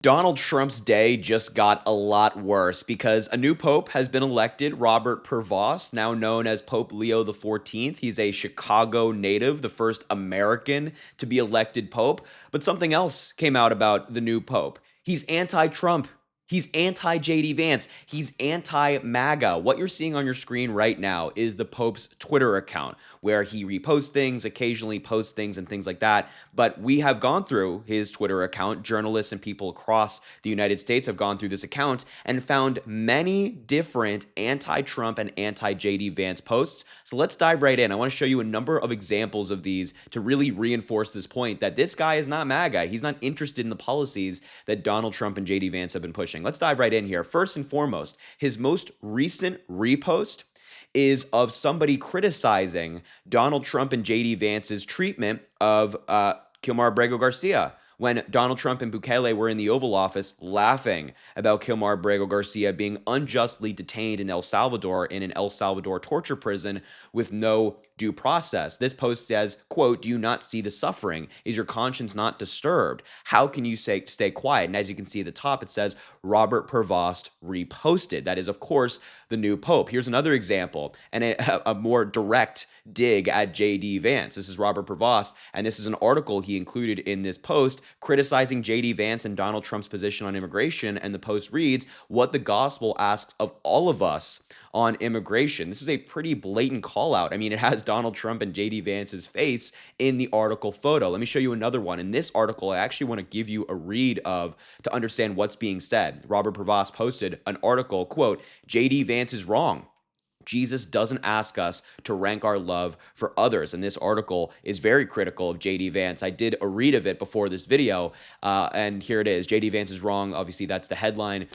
Donald Trump's day just got a lot worse because a new pope has been elected, Robert Pvost, now known as Pope Leo XIV. He's a Chicago native, the first American to be elected pope. But something else came out about the new pope. He's anti-Trump. He's anti-JD Vance. He's anti-MAGA. What you're seeing on your screen right now is the Pope's Twitter account, where he reposts things, occasionally posts things and things like that. But we have gone through his Twitter account. Journalists and people across the United States have gone through this account and found many different anti-Trump and anti-JD Vance posts. So let's dive right in. I want to show you a number of examples of these to really reinforce this point that this guy is not MAGA. He's not interested in the policies that Donald Trump and JD Vance have been pushing. Let's dive right in here. First and foremost, his most recent repost is of somebody criticizing Donald Trump and JD Vance's treatment of Kilargo Garcia. When Donald Trump and Bukele were in the Oval Office laughing about Kilargo Garcia being unjustly detained in El Salvador in an El Salvador torture prison with no due process. This post says, quote, "Do you not see the suffering? Is your conscience not disturbed? How can you stay quiet?" And as you can see at the top, it says Robert Pvost reposted. That is, of course, the new pope. Here's another example and a more direct dig at JD Vance. This is Robert Pvost, and this is an article he included in this post criticizing JD Vance and Donald Trump's position on immigration. And the post reads, "What the gospel asks of all of us on immigration." This is a pretty blatant call out. I mean, it has Donald Trump and JD Vance's face in the article photo. Let me show you another one. In this article, I actually want to give you a read of to understand what's being said. Robert Pvost posted an article, quote, "JD Vance is wrong. Jesus doesn't ask us to rank our love for others." And this article is very critical of JD Vance. I did a read of it before this video, and here it is. JD Vance is wrong. Obviously, that's the headline.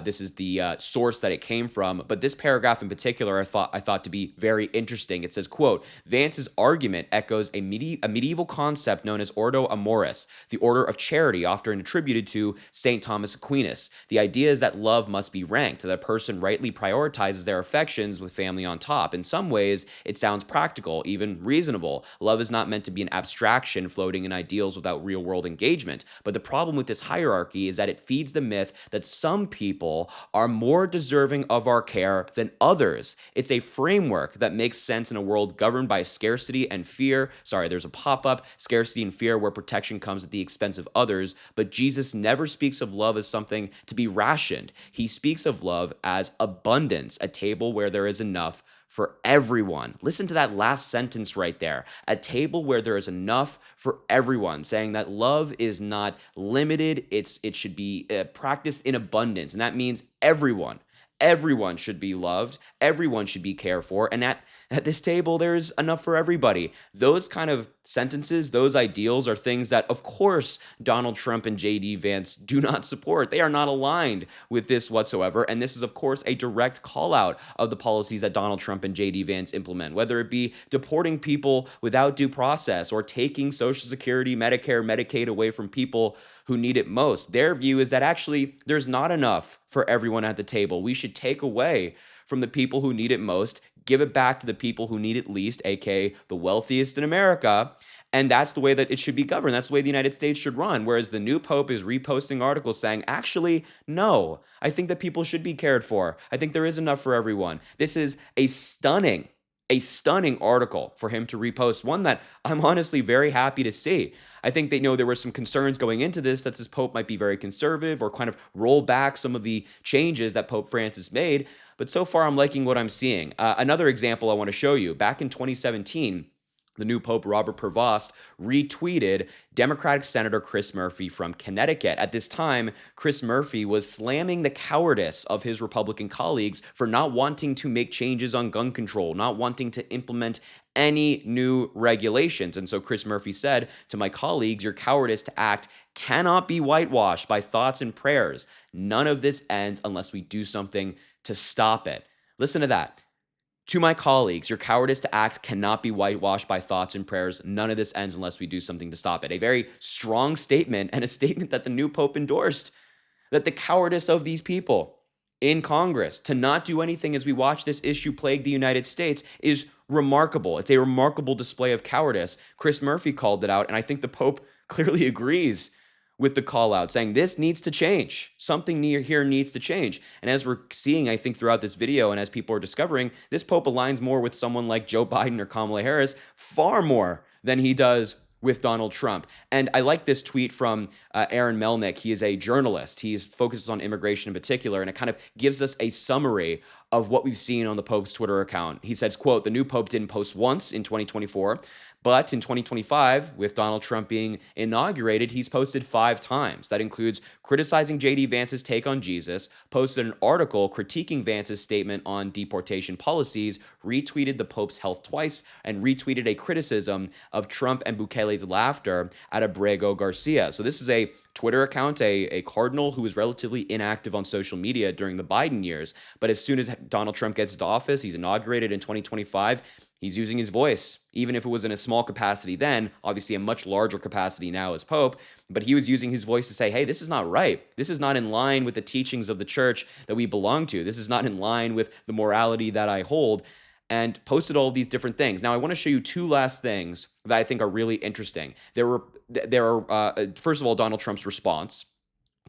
This is the source that it came from. But this paragraph in particular, I thought to be very interesting. It says, quote, "Vance's argument echoes a medieval concept known as Ordo Amoris, the order of charity, often attributed to St. Thomas Aquinas. The idea is that love must be ranked, that a person rightly prioritizes their affections with family on top. In some ways, it sounds practical, even reasonable. Love is not meant to be an abstraction floating in ideals without real-world engagement. But the problem with this hierarchy is that it feeds the myth that some people are more deserving of our care than others. It's a framework that makes sense in a world governed by scarcity and fear." Sorry, there's a pop-up. "Scarcity and fear where protection comes at the expense of others. But Jesus never speaks of love as something to be rationed. He speaks of love as abundance, a table where there is enough for everyone." Listen to that last sentence right there. A table where there is enough for everyone, saying that love is not limited. It should be practiced in abundance. And that means everyone. Everyone should be loved. Everyone should be cared for. And at this table, there's enough for everybody. Those kind of sentences, those ideals are things that, of course, Donald Trump and JD Vance do not support. They are not aligned with this whatsoever. And this is, of course, a direct call out of the policies that Donald Trump and JD Vance implement, whether it be deporting people without due process or taking Social Security, Medicare, Medicaid away from people who need it most. Their view is that actually there's not enough for everyone at the table. We should take away from the people who need it most, give it back to the people who need it least, aka the wealthiest in America. And that's the way that it should be governed. That's the way the United States should run. Whereas the new pope is reposting articles saying, actually, no, I think that people should be cared for. I think there is enough for everyone. This is a stunning article for him to repost, one that I'm honestly very happy to see. I think they know there were some concerns going into this that this pope might be very conservative or kind of roll back some of the changes that Pope Francis made. But so far, I'm liking what I'm seeing. Another example I want to show you. Back in 2017, the new Pope Robert Pvost retweeted Democratic Senator Chris Murphy from Connecticut. At this time, Chris Murphy was slamming the cowardice of his Republican colleagues for not wanting to make changes on gun control, not wanting to implement any new regulations. And so Chris Murphy said to my colleagues, "Your cowardice to act cannot be whitewashed by thoughts and prayers. None of this ends unless we do something to stop it." Listen to that. "To my colleagues, your cowardice to act cannot be whitewashed by thoughts and prayers. None of this ends unless we do something to stop it." A very strong statement, and a statement that the new pope endorsed, that the cowardice of these people in Congress to not do anything as we watch this issue plague the United States is remarkable. It's a remarkable display of cowardice. Chris Murphy called it out, and I think the Pope clearly agrees with the call out saying this needs to change. Something near here needs to change. And as we're seeing, I think throughout this video and as people are discovering, this Pope aligns more with someone like Joe Biden or Kamala Harris far more than he does with Donald Trump. And I like this tweet from Aaron Melnik. He is a journalist. He focuses on immigration in particular, and it kind of gives us a summary of what we've seen on the Pope's Twitter account. He says, quote, "The new Pope didn't post once in 2024, but in 2025, with Donald Trump being inaugurated, he's posted 5 times. That includes criticizing JD Vance's take on Jesus, posted an article critiquing Vance's statement on deportation policies, retweeted the Pope's health twice, and retweeted a criticism of Trump and Bukele's laughter at Abrego Garcia." So this is a Twitter account, a cardinal who was relatively inactive on social media during the Biden years. But as soon as Donald Trump gets into office, he's inaugurated in 2025, he's using his voice, even if it was in a small capacity then, obviously a much larger capacity now as Pope. But he was using his voice to say, hey, this is not right. This is not in line with the teachings of the church that we belong to. This is not in line with the morality that I hold. And posted all of these different things. Now, I want to show you 2 last things that I think are really interesting. There are first of all, Donald Trump's response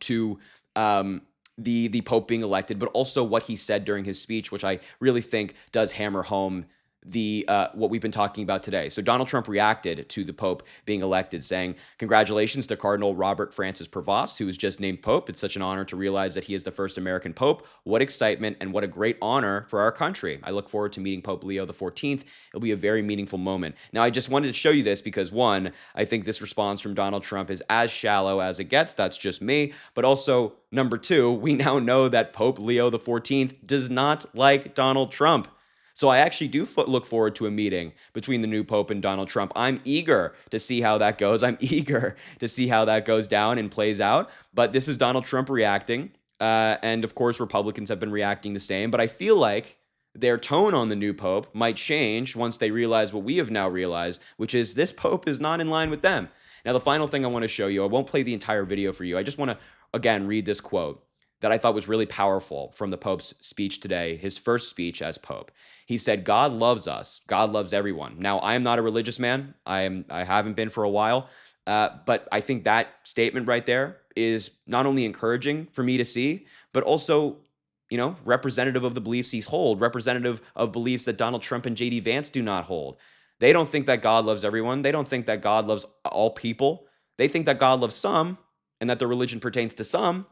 to the Pope being elected, but also what he said during his speech, which I really think does hammer home the what we've been talking about today. So Donald Trump reacted to the Pope being elected, saying, "Congratulations to Cardinal Robert Francis Pvost, who was just named Pope. It's such an honor to realize that he is the first American Pope. What excitement and what a great honor for our country. I look forward to meeting Pope Leo XIV. It'll be a very meaningful moment." Now, I just wanted to show you this because, one, I think this response from Donald Trump is as shallow as it gets. That's just me. But also, number 2, we now know that Pope Leo XIV does not like Donald Trump. So I actually do look forward to a meeting between the new Pope and Donald Trump. I'm eager to see how that goes. I'm eager to see how that goes down and plays out. But this is Donald Trump reacting. And of course, Republicans have been reacting the same. But I feel like their tone on the new Pope might change once they realize what we have now realized, which is this Pope is not in line with them. Now, the final thing I want to show you, I won't play the entire video for you. I just want to, again, read this quote that I thought was really powerful from the Pope's speech today, his first speech as Pope. He said, "God loves us. God loves everyone." Now, I am not a religious man. I haven't been for a while. But I think that statement right there is not only encouraging for me to see, but also, representative of the beliefs he's hold, representative of beliefs that Donald Trump and JD Vance do not hold. They don't think that God loves everyone. They don't think that God loves all people. They think that God loves some and that the religion pertains to some.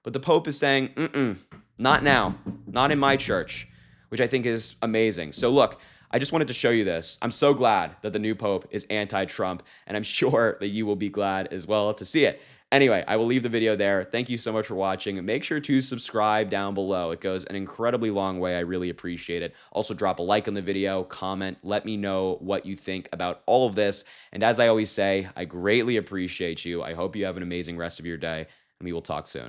But the Pope is saying, not now, not in my church, which I think is amazing. So look, I just wanted to show you this. I'm so glad that the new Pope is anti-Trump, and I'm sure that you will be glad as well to see it. Anyway, I will leave the video there. Thank you so much for watching, and make sure to subscribe down below. It goes an incredibly long way. I really appreciate it. Also, drop a like on the video, comment, let me know what you think about all of this. And as I always say, I greatly appreciate you. I hope you have an amazing rest of your day, and we will talk soon.